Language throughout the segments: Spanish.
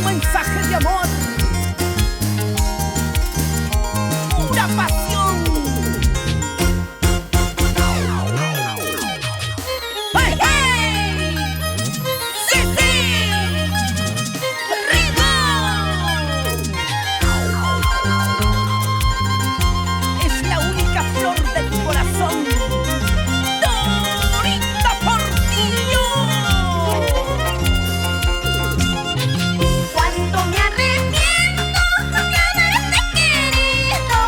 mensaje de amor, pura pasión. ¡Hey, hey! ¡Sí, sí! ¡Rico! Es la única flor de tu corazón, Dorita Portillo. Cuando me arrepiento de haberte querido,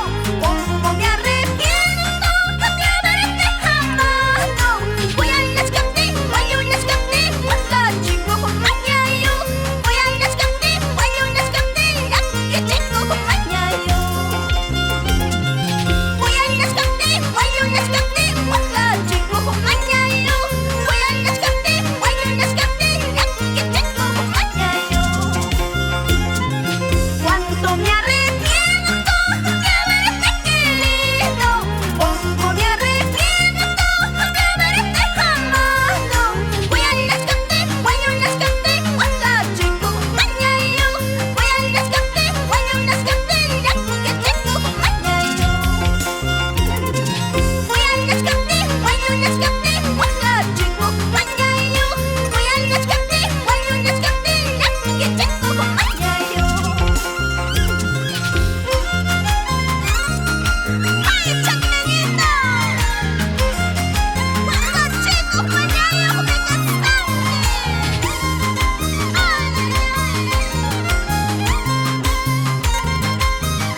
como me arrepiento de haberte amado. Voy a las cantinas, voy a las cantinas, la chico con mañayo. Voy a las cantinas, voy a las cantinas, que chico con mañayo. Voy a las cantinas, voy a las cantinas, la chico con mañayo. Voy a las cantinas, voy a las cantinas, que chico con mañayo. Cuando me arrepiento de haberte querido, como me arrepiento de haberte amado. Voy a las cantinas, voy a las cantinas, la chico con mañayo. Voy a las cantinas, voy a las cantinas, que chico con mañayo. Voy a las cantinas, voy a las cantinas, la chico con mañayo. Voy a las cantinas, voy a las cantinas, que chico con mañayo. ¡Ay, chaqueñita! ¡Cuando chicos mañayo me casaste!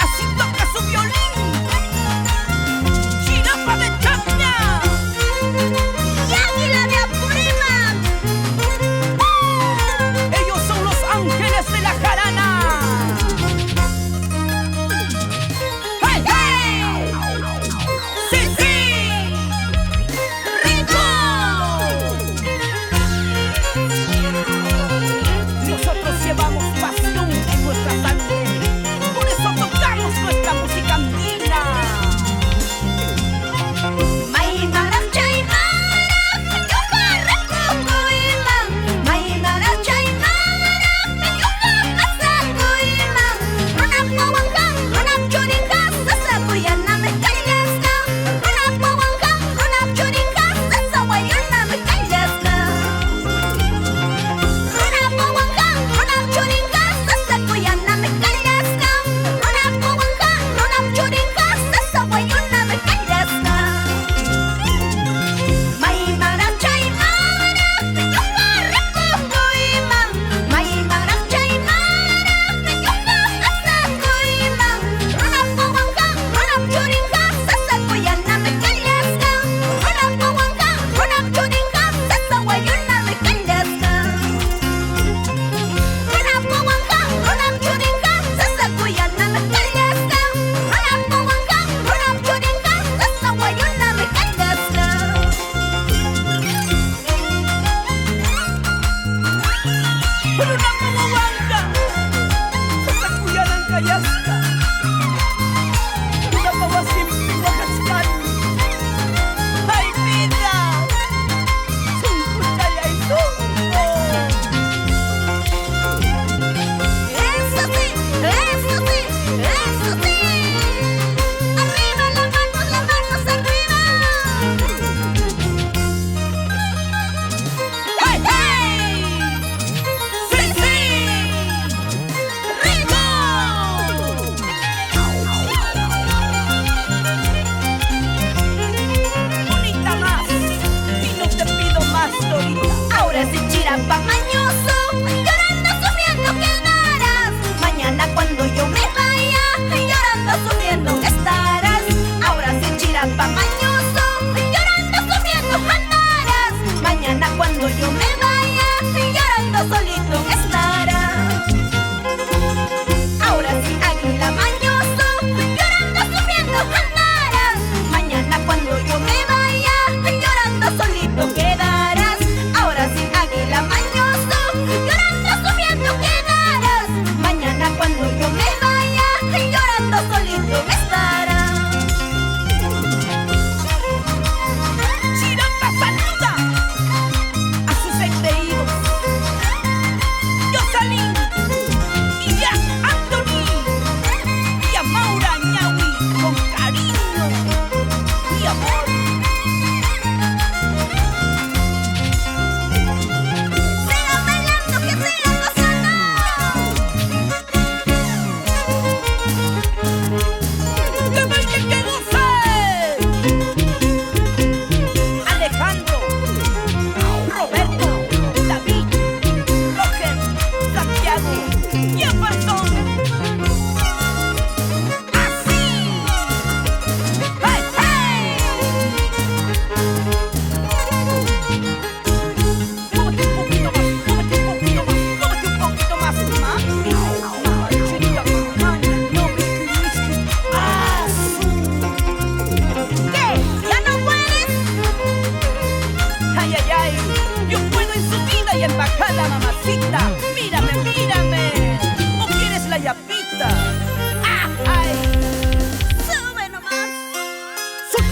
Así toca su violín, Chirapa de Chacna. ¡Y Águila de Apurímac! Ellos son los ángeles de la jarana. ¡Hey, hey! ¡Sí, sí! ¡Rico! Nosotros llevamos pasión en nuestra sangre, por eso tocamos nuestra música andina. Maynarak chaymanak, yukarrak tukuyman. Maynarak chaymanak, yukarrak sakuyman. Runap mawangkang, runap churinkas, sasakuyan namin kalyas ka. Runap mawangkang, runap churinkas, sasawayan namin kalyas ka. Runap mawangkang, runap churinkas, bien bacana, mamacita. Mírame, mírame. ¿O quieres la yapita? ¡Ah, ay! Sube nomás. Soy